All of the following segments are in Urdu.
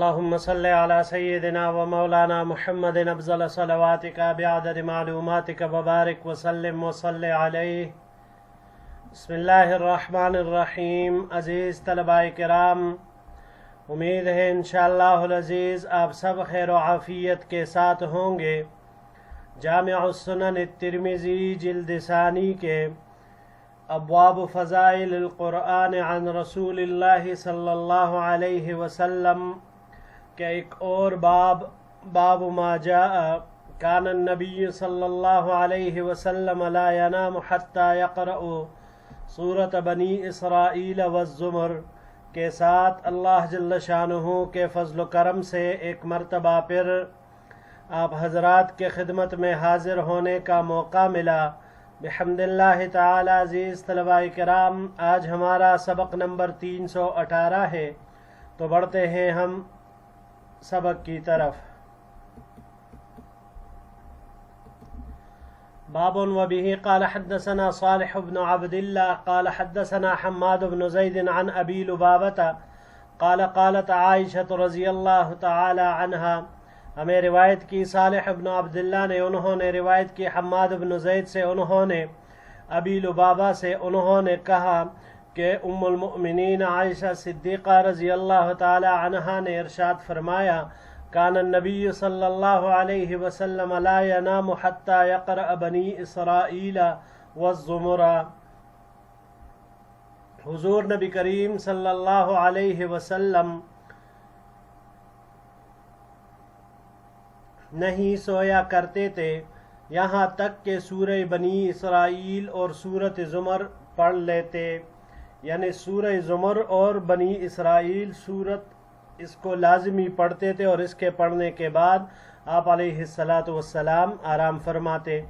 اللهم صل على سيدنا ومولانا محمد أفضل صلواتك بعدد معلوماتك وبارك وسلم وصل عليه. بسم اللہ الرحمن الرحیم. عزیز طلباء کرام، امید ہے انشاءاللہ العزیز آپ سب خیر و عافیت کے ساتھ ہوں گے. جامع السنن الترمذی جلد ثانی کے ابواب فضائل القرآن عن رسول اللہ صلی اللہ علیہ وسلم کے ایک اور باب ما جاء کان النبی صلی اللہ علیہ وسلم لا ینام حتی یقرأ سورۃ بنی اسرائیل والزمر کے ساتھ اللہ جل شانہ کے فضل و کرم سے ایک مرتبہ پھر آپ حضرات کے خدمت میں حاضر ہونے کا موقع ملا. بحمد اللہ تعالی. عزیز طلباء کرام، آج ہمارا سبق نمبر 318 ہے، تو بڑھتے ہیں ہم سبق کی طرف. باب وبه قال حدثنا صالح بن عبد الله قال حدثنا حماد بن زيد عن أبي لبابة قال قالت عائشة رضی اللہ تعالی عنہا. ہمیں روایت کی صالح بن عبداللہ نے، انہوں نے روایت کی حماد بن زید سے، انہوں نے ابی لبابہ سے، انہوں نے کہا کہ ام المؤمنین عائشہ صدیقہ رضی اللہ تعالی عنہا نے ارشاد فرمایا کان النبی صلی اللہ علیہ وسلم لا ینام حتی یقرأ بنی اسرائیل والزمر. حضور نبی کریم صلی اللہ علیہ وسلم نہیں سویا کرتے تھے یہاں تک کہ سورہ بنی اسرائیل اور سورۃ زمر پڑھ لیتے. یعنی سورہ زمر اور بنی اسرائیل سورت اس کو لازمی پڑھتے تھے، اور اس کے پڑھنے کے بعد آپ علیہ السلام آرام فرماتے.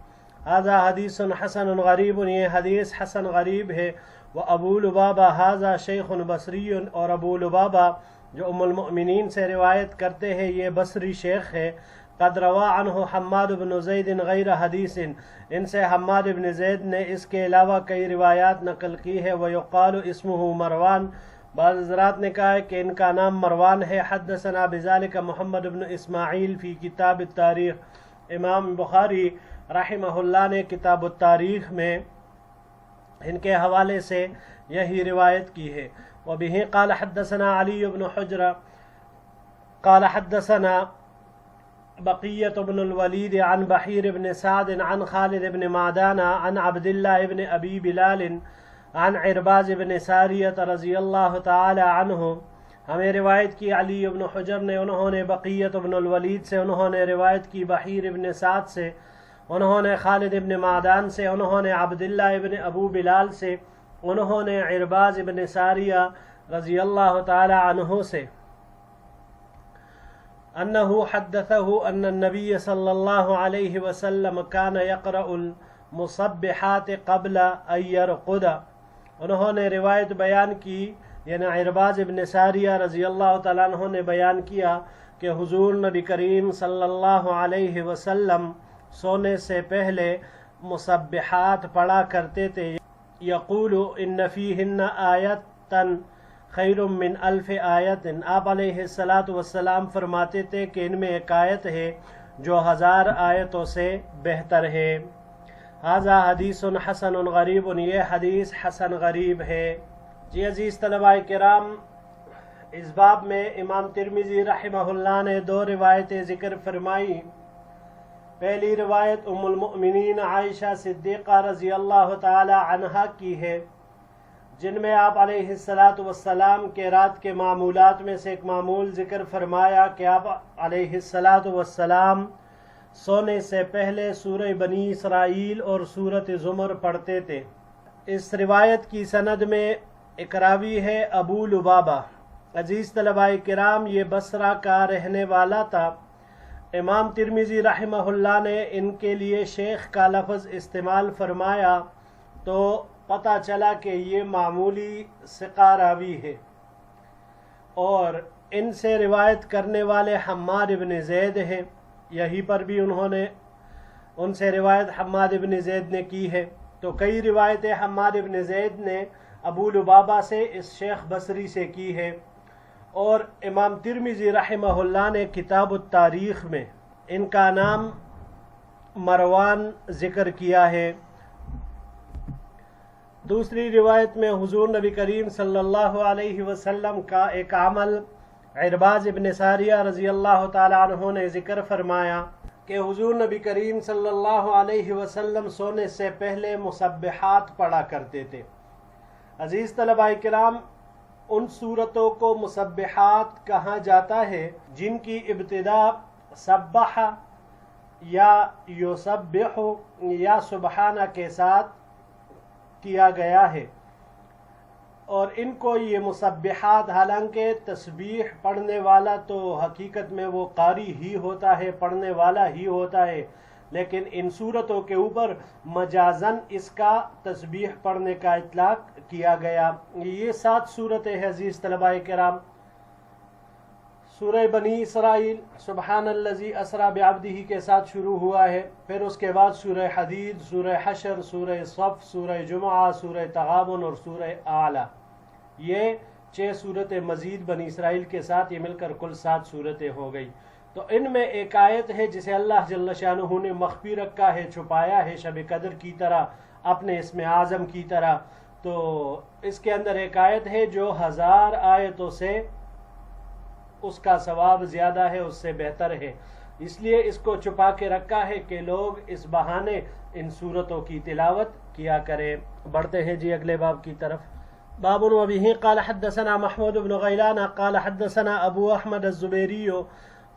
ھذا حدیث حسن غریب، یہ حدیث حسن غریب ہے. وابو لبابہ ھذا شیخ بصری، اور ابو لبابہ جو ام المؤمنین سے روایت کرتے ہیں یہ بصری شیخ ہے. قد روا عنہ حماد بن زید غیر حدیث، ان سے حماد بن زید نے اس کے علاوہ کئی روایات نقل کی ہے. ویقال اسمہ مروان، بعض حضرات نے کہا ہے کہ ان کا نام مروان ہے. حدثنا بذالک محمد بن اسماعیل فی کتاب التاریخ، امام بخاری رحمہ اللہ نے کتاب التاریخ میں ان کے حوالے سے یہی روایت کی ہے. وبہ قال حدثنا علی بن حجر قال حدثنا بقیۃ بن الولید عن بحیر بن سعد عن خالد بن معدان عن عبد اللہ بن ابی بلال عن عرباض بن ساریۃ رضی اللہ تعالی عنہ. ہمیں روایت کی علی بن حجر نے، انہوں نے بقیۃ بن الولید سے، انہوں نے روایت کی بحیر بن سعد سے، انہوں نے خالد بن معدان سے، انہوں نے عبداللہ بن ابو بلال سے، انہوں نے عرباض بن ساریہ رضی اللہ تعالی عنہ سے انہ حدثہ ان النبی صلی اللہ علیہ وسلم کان یقرأ المصبحات قبل ان یرقد. انہوں نے روایت بیان کی، یعنی عرباض بن ساریہ رضی اللہ تعالیٰ عنہ نے بیان کیا کہ حضور نبی کریم صلی اللہ علیہ وسلم سونے سے پہلے مصبحات پڑھا کرتے تھے. یقول ان فیہن آیتا خیر من الف آیت، آپ علیہ السلام فرماتے تھے کہ ان میں ایک آیت ہے جو 1000 آیتوں سے بہتر ہے. ھذا حدیث حسن غریب، یہ حدیث حسن غریب ہے. جی عزیز طلباء کرام، اس باب میں امام ترمذی رحمہ اللہ نے 2 روایتیں ذکر فرمائی. پہلی روایت ام المؤمنین عائشہ صدیقہ رضی اللہ تعالی عنہا کی ہے، جن میں آپ علیہ السلام کے رات کے معمولات میں سے ایک معمول ذکر فرمایا کہ آپ علیہ السلام سونے سے پہلے سورہ بنی اسرائیل اور سورۃ زمر پڑھتے تھے. اس روایت کی سند میں ایک راوی ہے ابو لبابہ. عزیز طلباء کرام، یہ بصرہ کا رہنے والا تھا. امام ترمذی رحمہ اللہ نے ان کے لیے شیخ کا لفظ استعمال فرمایا تو پتہ چلا کہ یہ معمولی ثقہ راوی ہے، اور ان سے روایت کرنے والے حماد بن زید ہیں. یہی پر بھی انہوں نے ان سے روایت حماد بن زید نے کی ہے. تو کئی روایتیں حماد بن زید نے ابو لبابہ سے اس شیخ بصری سے کی ہے. اور امام ترمذی رحمہ اللہ نے کتاب التاریخ میں ان کا نام مروان ذکر کیا ہے۔ دوسری روایت میں حضور نبی کریم صلی اللہ علیہ وسلم کا ایک عمل عرباض ابن ساریہ رضی اللہ تعالی عنہ نے ذکر فرمایا کہ حضور نبی کریم صلی اللہ علیہ وسلم سونے سے پہلے مسبحات پڑھا کرتے تھے۔ عزیز طلباء کرام، ان صورتوں کو مسبحات کہا جاتا ہے جن کی ابتدا سبح یا یسبح یا سبحانہ کے ساتھ کیا گیا ہے، اور ان کو یہ مسبحات، حالانکہ تسبیح پڑھنے والا تو حقیقت میں وہ قاری ہی ہوتا ہے، پڑھنے والا ہی ہوتا ہے، لیکن ان صورتوں کے اوپر مجازن اس کا تسبیح پڑھنے کا اطلاق کیا گیا۔ یہ 7 صورتیں ہیں عزیز طلباء کرام۔ سورہ بنی اسرائیل سبحان الذی اسری بعبدہ کے ساتھ شروع ہوا ہے، پھر اس کے بعد سورہ حدید، سورہ حشر، سورہ صف، سورہ جمعہ، سورہ تغابن اور سورہ اعلیٰ۔ یہ 6 صورتیں مزید بنی اسرائیل کے ساتھ، یہ مل کر کل 7 صورتیں ہو گئی۔ تو ان میں ایک آیت ہے جسے اللہ جل شانہ نے مخفی رکھا ہے، چھپایا ہے، شب قدر کی طرح، اپنے اسم اعظم کی طرح۔ تو اس کے اندر ایک آیت ہے جو 1000 آیتوں سے اس کا ثواب زیادہ ہے، اس سے بہتر ہے، اس لیے اس کو چھپا کے رکھا ہے کہ لوگ اس بہانے ان صورتوں کی تلاوت کیا کریں۔ بڑھتے ہیں جی اگلے باب کی طرف۔ باب وبه قال حدثنا محمود بن غيلان قال حدثنا ابو احمد الزبيري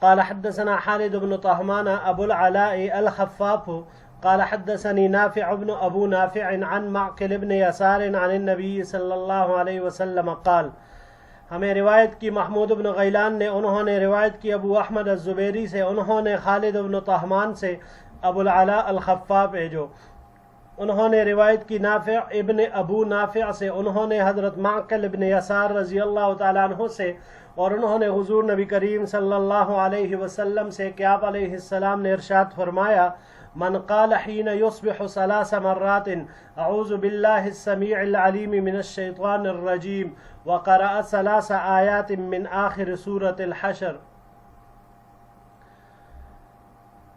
قال حدثنا خالد بن طهمان ابو العلاء الخفاف قال حدثني نافع بن ابو نافع عن معقل بن يسار عن النبي صلى الله عليه وسلم قال، ہمیں روایت کی محمود بن غیلان نے، انہوں نے روایت کی ابو احمد الزبیری سے، انہوں نے خالد بن طہمان سے، ابو العلاء الخفاف ہے جو، انہوں نے روایت کی نافع ابن ابو نافع سے، انہوں نے حضرت معقل ابن یسار رضی اللہ تعالیٰ عنہ سے، اور انہوں نے حضور نبی کریم صلی اللہ علیہ وسلم سے کہ آپ علیہ السلام نے ارشاد فرمایا، من قال حين يصبح 3 مرات اعوذ باللہ السمیع العلیم من الشیطان الرجیم وقرأ 3 آیات من آخر سورة الحشر۔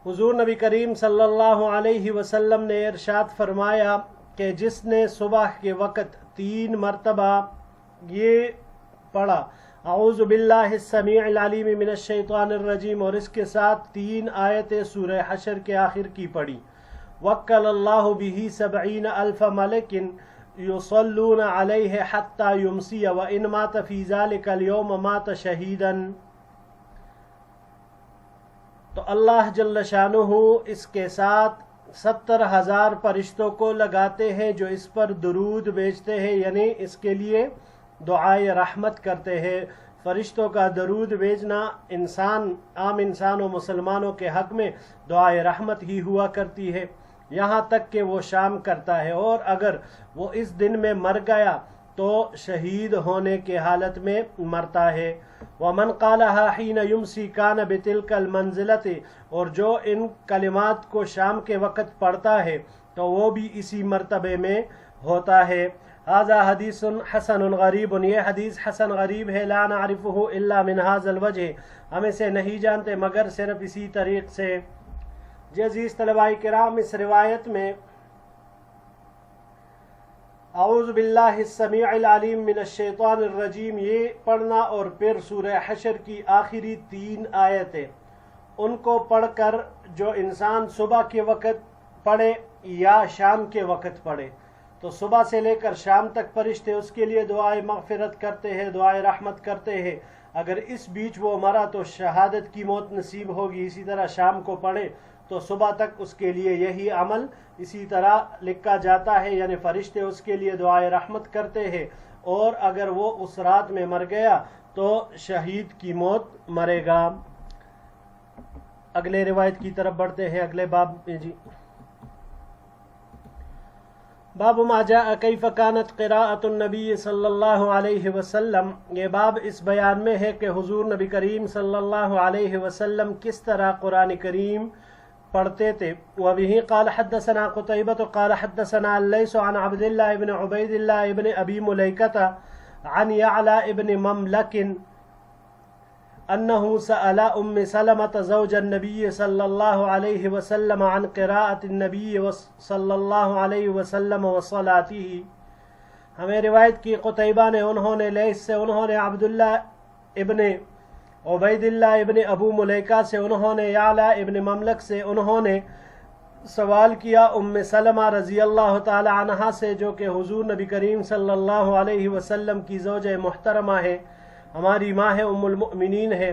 حضور نبی کریم صلی اللہ علیہ وسلم نے ارشاد فرمایا کہ جس نے صبح کے وقت 3 مرتبہ یہ پڑھا، اعوذ باللہ السمیع العلیم من الشیطان الرجیم، اور اس کے ساتھ 3 آیتیں سورہ حشر کے آخر کی پڑھی، وکل اللہ بہ 70,000 ملک یصلون علیہ حتی یمسی وان مات فی ذلک اليوم مات شہیدا۔ تو اللہ جل شانہ اس کے ساتھ 70,000 فرشتوں کو لگاتے ہیں جو اس پر درود بھیجتے ہیں، یعنی اس کے لیے دعائے رحمت کرتے ہیں۔ فرشتوں کا درود بھیجنا عام انسان و مسلمانوں کے حق میں دعائے رحمت ہی ہوا کرتی ہے، یہاں تک کہ وہ شام کرتا ہے، اور اگر وہ اس دن میں مر گیا تو شہید ہونے کے حالت میں مرتا ہے۔ ومن قالها حين يمسي كان بتلك المنزلة، اور جو ان کلمات کو شام کے وقت پڑھتا ہے تو وہ بھی اسی مرتبے میں ہوتا ہے۔ هذا حدیث حسن غریب، یہ حدیث حسن غریب ہے، لا نعرفه الا من هذا الوجہ، ہم اسے نہیں جانتے مگر صرف اسی طریق سے۔ جی عزیز طلباء کرام، اس روایت میں اعوذ باللہ السمیع العلیم من الشیطان الرجیم یہ پڑھنا، اور پھر سورہ حشر کی آخری 3 آیتیں، ان کو پڑھ کر جو انسان صبح کے وقت پڑھے یا شام کے وقت پڑھے، تو صبح سے لے کر شام تک فرشتے اس کے لیے دعائے مغفرت کرتے ہیں، دعائے رحمت کرتے ہیں۔ اگر اس بیچ وہ مرا تو شہادت کی موت نصیب ہوگی، اسی طرح شام کو پڑھے تو صبح تک اس کے لیے یہی عمل اسی طرح لکھا جاتا ہے، یعنی فرشتے اس کے لیے دعائے رحمت کرتے ہیں، اور اگر وہ اس رات میں مر گیا تو شہید کی موت مرے گا۔ اگلے روایت کی طرف بڑھتے ہیں، اگلے باب میں جی۔ باب ما جاء کیف کانت قراءۃ النبی صلی اللہ علیہ وسلم، یہ باب اس بیان میں ہے کہ حضور نبی کریم صلی اللہ علیہ وسلم کس طرح قرآن کریم پڑھتے تھے۔ وبه قال حدثنا قتيبة قال حدثنا الليث عن عبد الله بن عبيد الله بن ابي مليكة عن يعلى بن مملك أنه سأل أم سلمة زوج النبي صلى الله عليه وسلم عن قراءة النبي صلى الله عليه وسلم وصلاته. ہمیں روایت کی قتیبہ نے، انہوں نے لیث سے، انہوں نے عبداللہ ابن عبید اللہ ابن ابو ملیکہ سے، انہوں نے یعلا ابن مملک سے، انہوں نے سوال کیا ام سلمہ رضی اللہ تعالی عنہا سے، جو کہ حضور نبی کریم صلی اللہ علیہ وسلم کی زوجہ محترمہ ہے، ہماری ماں ہے، ام المؤمنین ہے.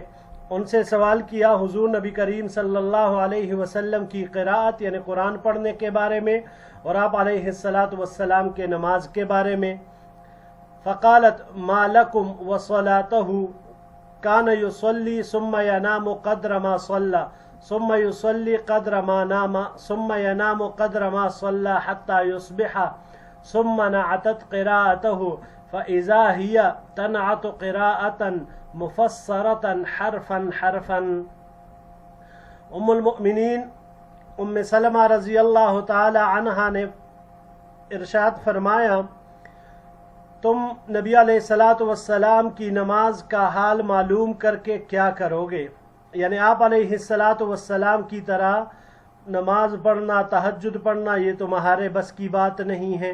ان سے سوال کیا حضور نبی کریم صلی اللہ علیہ وسلم کی قراءت یعنی قرآن پڑھنے کے بارے میں، اور آپ علیہ السلام کے نماز کے بارے میں. فقالت ما لکم وصلاته کان یصلی ثم ینام قدر ما صلی ثم یصلی قدر ما نام ثم ینام قدر ما صلی حتی یصبح ثم نعتت قراءته فإذا هي تنعت قراءة مفسرة حرفا حرفا. ام المؤمنین ام سلمہ رضی اللہ تعالی عنہا نے ارشاد فرمایا، تم نبی علیہ السلام کی نماز کا حال معلوم کر کے کیا کرو گے؟ یعنی آپ علیہ السلام کی طرح نماز پڑھنا، تہجد پڑھنا یہ تمہارے بس کی بات نہیں ہے.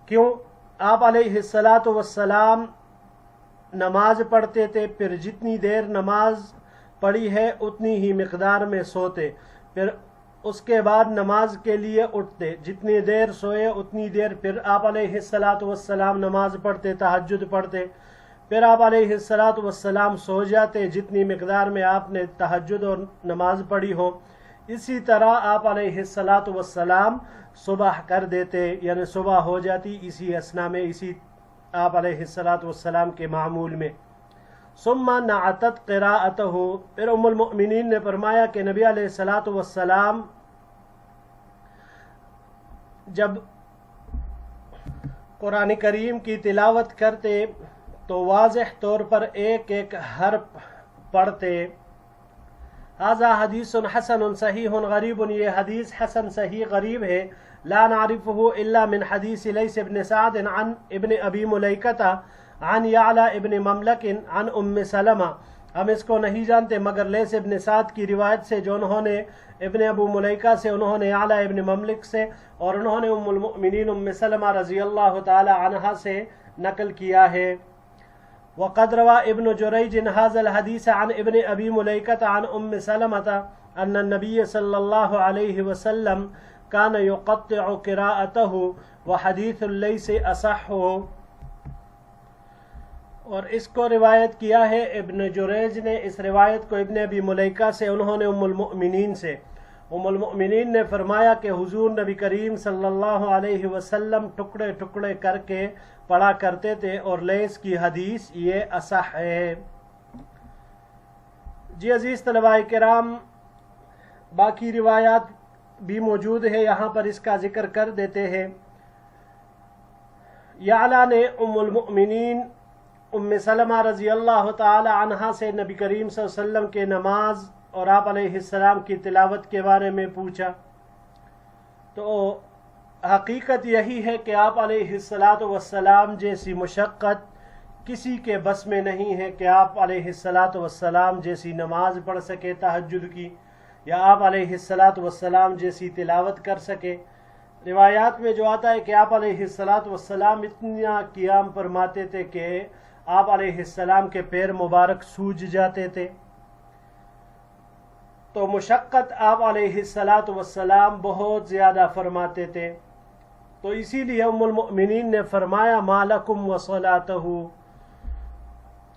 کیوں؟ آپ علیہ السلام نماز پڑھتے تھے، پھر جتنی دیر نماز پڑھی ہے اتنی ہی مقدار میں سوتے، پھر اس کے بعد نماز کے لیے اٹھتے، جتنی دیر سوئے اتنی دیر پھر آپ علیہ السلام نماز پڑھتے، تہجد پڑھتے، پھر آپ علیہ السلام سو جاتے جتنی مقدار میں آپ نے تہجد اور نماز پڑھی ہو. اسی طرح آپ علیہ السلام صبح کر دیتے، یعنی صبح ہو جاتی اسی اسنا میں، اسی آپ علیہ السلام کے معمول میں. ثم نعتت قراءته، پھر ام المؤمنین نے فرمایا کہ نبی علیہ السلام جب قرآن کریم کی تلاوت کرتے تو واضح طور پر ایک ایک حرف پڑھتے. هذا حدیث حسن صحیح غریب، یہ حدیث حسن صحیح غریب ہے. لا نعرفه الا من حدیث لیث بن سعد عن ابن ابی ملیکہ عن یعلا ابن مملک عن ام سلمہ. ہم اس کو نہیں جانتے مگر لیث ابن سعد کی روایت سے، جو انہوں نے ابن ابو ملیکہ سے، انہوں نے یعلا ابن مملک سے، اور انہوں نے ام المؤمنین ام سلمہ رضی اللہ تعالی عنہا سے نقل کیا ہے. وقد روى ابن جريج هذا الحديث عن ابن ابي مليكة عن ام سلمة ان النبي صلى الله عليه وسلم كان يقطع قراءته وحديث ليس اصح. اور اس کو روایت کیا ہے ابن جریج نے، اس روایت کو ابن ابی ملیکہ سے، انہوں نے ام المؤمنین سے. ام المؤمنین نے فرمایا کہ حضور نبی کریم صلی اللہ علیہ وسلم ٹکڑے ٹکڑے کر کے پڑھا کرتے تھے، اور لیث کی حدیث یہ اصح ہے. جی عزیز طلباء کرام، باقی روایات بھی موجود ہے، یہاں پر اس کا ذکر کر دیتے ہیں. یعلا نے ام المؤمنین ام سلمہ رضی اللہ تعالی عنہا سے نبی کریم صلی اللہ علیہ وسلم کے نماز اور آپ علیہ السلام کی تلاوت کے بارے میں پوچھا. تو حقیقت یہی ہے کہ آپ علیہ السلام جیسی مشقت کسی کے بس میں نہیں ہے کہ آپ علیہ السلام جیسی نماز پڑھ سکے تہجد کی، یا آپ علیہ السلام جیسی تلاوت کر سکے. روایات میں جو آتا ہے کہ آپ علیہ السلام اتنا قیام فرماتے تھے کہ آپ علیہ السلام کے پیر مبارک سوج جاتے تھے. تو مشقت آپ علیہ السلام بہت زیادہ فرماتے تھے. تو اسی لیے ام المؤمنین نے فرمایا ما لکم وصلاتہ،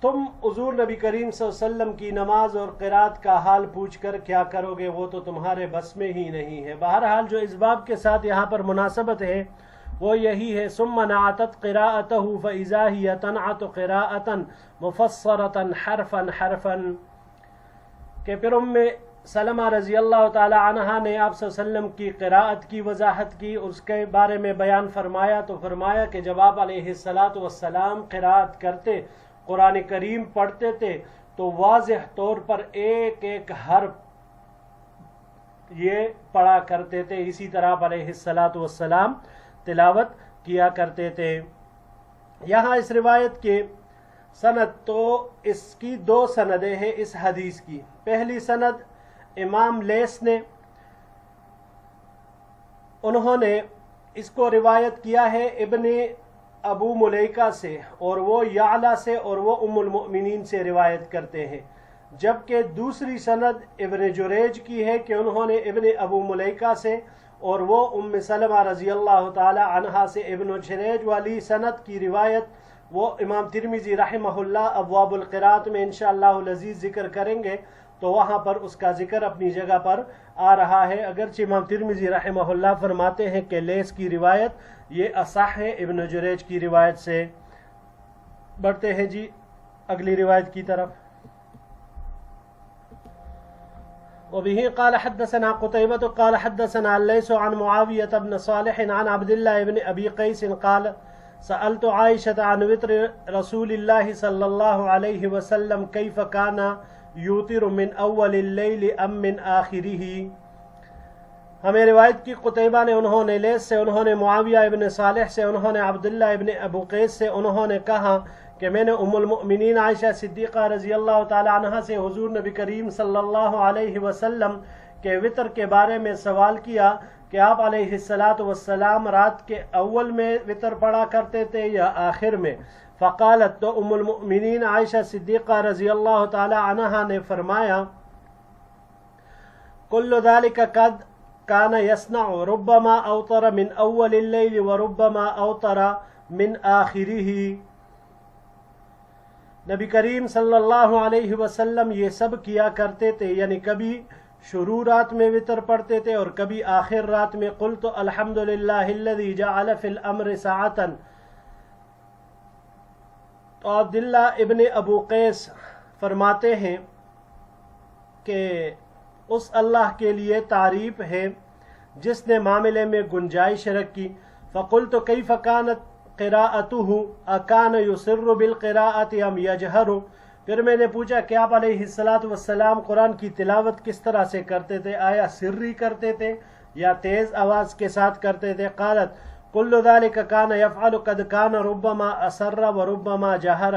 تم حضور نبی کریم صلی اللہ علیہ وسلم کی نماز اور قرات کا حال پوچھ کر کیا کرو گے، وہ تو تمہارے بس میں ہی نہیں ہے. بہرحال جو اس باب کے ساتھ یہاں پر مناسبت ہے وہ یہی ہے، ثم نعتت قراءتہ فاذا ہی تنعت قراءۃ مفسرۃ حرفا حرفا، کہ پھر ام سلمہ رضی اللہ تعالی عنہا نے آپ صلی اللہ علیہ وسلم کی قراءت کی وضاحت کی، اس کے بارے میں بیان فرمایا. تو فرمایا کہ جب آپ علیہ السلام قراءت کرتے، قرآن کریم پڑھتے تھے، تو واضح طور پر ایک ایک حرف یہ پڑھا کرتے تھے. اسی طرح آپ علیہ السلام تلاوت کیا کرتے تھے. یہاں اس روایت کے سند تو اس کی دو سندیں ہیں اس حدیث کی. پہلی سند امام لیث نے، انہوں نے اس کو روایت کیا ہے ابن ابو ملیکہ سے، اور وہ یعلا سے، اور وہ ام المؤمنین سے روایت کرتے ہیں. جبکہ دوسری سند ابن جریج کی ہے کہ انہوں نے ابن ابو ملیکہ سے اور وہ ام سلمہ رضی اللہ تعالی عنہا سے. ابن جریج والی سند کی روایت وہ امام ترمذی رحمہ اللہ ابواب القراءت میں انشاءاللہ العزیز ذکر کریں گے، تو وہاں پر اس کا ذکر اپنی جگہ پر آ رہا ہے. اگرچہ امام ترمذی رحمہ اللہ فرماتے ہیں کہ لیث کی روایت یہ اصح ہے ابن جریج کی روایت سے. بڑھتے ہیں جی اگلی روایت کی طرف. وبه قال حدثنا قتيبة قال حدثنا الليث عن معاوية بن صالح عن عبد الله بن أبي قيس قال سألت عائشة عن وتر رسول الله صلى الله عليه وسلم كيف كان يوتر من أول الليل أم من آخره. ہمیں روایت کی قتیبہ نے، انہوں نے لیث سے، انہوں نے معاویہ ابن صالح سے، انہوں نے عبداللہ ابن ابو قیس سے، انہوں نے کہا کہ میں نے ام المؤمنین عائشہ صدیقہ رضی اللہ تعالی عنہ سے حضور نبی کریم صلی اللہ علیہ وسلم کے وطر کے بارے میں سوال کیا کہ آپ علیہ السلام رات کے اول میں وطر پڑھا کرتے تھے یا آخر میں. فقالت، تو ام المؤمنین عائشہ صدیقہ رضی اللہ تعالی عنہ نے فرمایا کل ذلك قد كان يصنع ربما اوتر من اول الليل وربما اوتر من آخره. نبی کریم صلی اللہ علیہ وسلم یہ سب کیا کرتے تھے، یعنی کبھی شروع رات میں وطر پڑھتے تھے اور کبھی آخر رات میں. قلت الحمد للہ الذی جعل فی الامر ساعتا. تو عبداللہ ابن ابو قیس فرماتے ہیں کہ اس اللہ کے لیے تعریف ہے جس نے معاملے میں گنجائش رکھی. فقلت کیف کانت قراءته اکان یسر بالقراءت ام یجہر. پھر میں نے پوچھا کہ آپ علیہ السلام قرآن کی تلاوت کس طرح سے کرتے تھے، آیا سری کرتے تھے یا تیز آواز کے ساتھ کرتے تھے. قالت کل ذلك كان يفعل قد كان ربما اسر وربما جہر.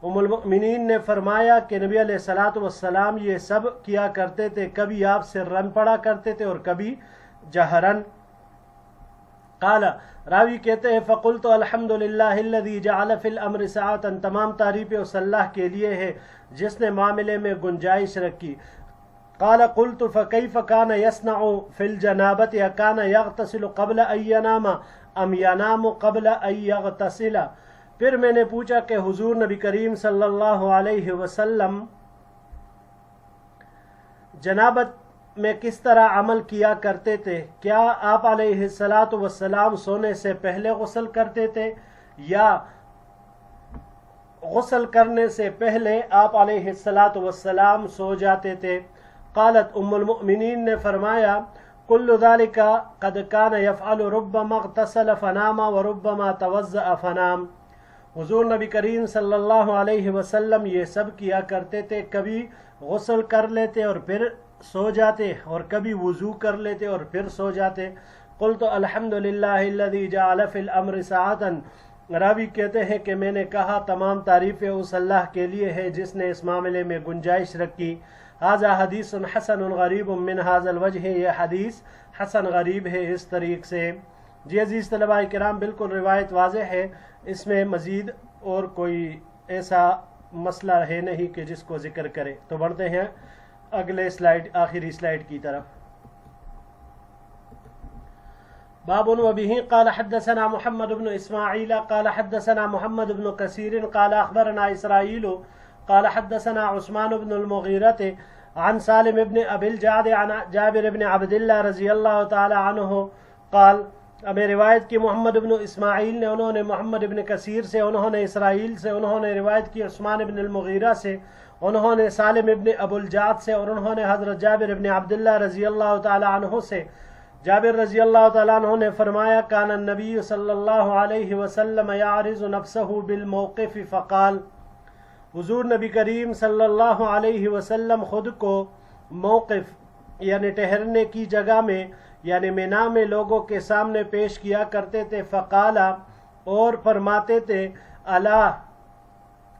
ام المؤمنین نے فرمایا کہ نبی علیہ السلام یہ سب کیا کرتے تھے، کبھی آپ سرن پڑھا کرتے تھے اور کبھی جہرن. قال، راوی کہتے ہیں فقلت الحمد للہ الذی جعل فی الامر ساعتا. تمام تعریفیں اس اللہ کے لیے ہے جس نے معاملے میں گنجائش رکھی. قال قلت فكيف كان يصنع في الجنابة كان يغتسل قبل ان ينام ام ينام قبل ان يغتسل. پھر میں نے پوچھا کہ حضور نبی کریم صلی اللہ علیہ وسلم جنابت میں کس طرح عمل کیا کرتے تھے. کیا آپ علیہ السلام سونے سے پہلے غسل کرتے تھے یا غسل کرنے سے پہلے آپ علیہ السلام سو جاتے تھے. قالت ام المؤمنین نے فرمایا کل ذلك قد كان يفعل ربما اغتسل فنام وربما توضأ فنام. حضور نبی کریم صلی اللہ علیہ وسلم یہ سب کیا کرتے تھے، کبھی غسل کر لیتے اور پھر سو جاتے اور کبھی وضو کر لیتے اور پھر سو جاتے. قلت الحمد للہ الذی جعل فی الامر ساعتا. راوی کہتے ہیں کہ میں نے کہا تمام تعریفیں اس اللہ کے لیے ہے جس نے اس معاملے میں گنجائش رکھی. ھذا حدیث حسن غریب من ھذا الوجہ. یہ حدیث حسن غریب ہے اس طریق سے. جی عزیز طلباء کرام، بالکل روایت واضح ہے، اس میں مزید اور کوئی ایسا مسئلہ ہے نہیں کہ جس کو ذکر کرے. تو بڑھتے ہیں اگلے سلائیڈ، آخری سلائیڈ کی طرف. باب وبه قال حدثنا محمد بن اسماعیل قال حدثنا محمد بن کثیر قال اخبرنا اسرائیل قال حدثنا عثمان بن المغیرة عن سالم بن ابی الجعد عن جابر بن عبد اللہ رضی اللہ تعالی عنہ قال. ہمیں روایت کی محمد بن اسماعیل نے، انہوں نے محمد بن کثیر سے، انہوں نے اسرائیل سے، انہوں نے روایت کی عثمان بن المغیرہ سے، انہوں نے سالم ابن ابو الجعد سے، اور انہوں نے حضرت جابر ابن عبداللہ رضی اللہ تعالی عنہ سے. جابر رضی اللہ تعالی عنہ نے فرمایا کان النبی صلی اللہ علیہ وسلم یعرض نفسه بالموقف فقال. حضور نبی کریم صلی اللہ علیہ وسلم خود کو موقف یعنی ٹھہرنے کی جگہ میں یعنی مینا میں لوگوں کے سامنے پیش کیا کرتے تھے. فقالا، اور فرماتے تھے الا